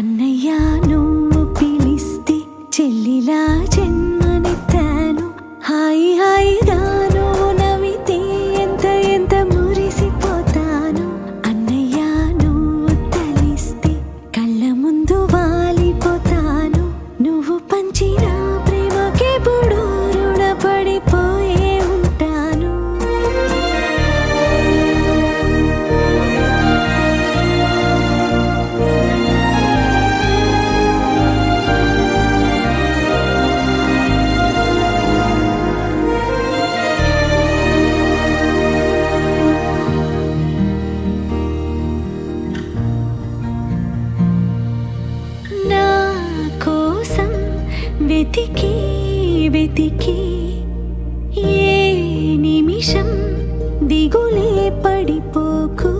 అన్నయ్యా నువ్వు పిలిస్తే చెల్లిలా జన్మనెత్తాను. హాయి హాయిగా నువ్వు నవ్వితే ఎంత ఎంత మురిసిపోతాను. అన్నయ్యా నువ్వు తలిస్తే కళ్ళ ముందు వాలిపోతాను. నువ్వు పంచిన ప్రేమకెప్పుడు రుణపడిపోయే ఉంటాను. నా కోసం వెతికి వెతికి ఏ నిమిషం దిగులే పడిపోకు.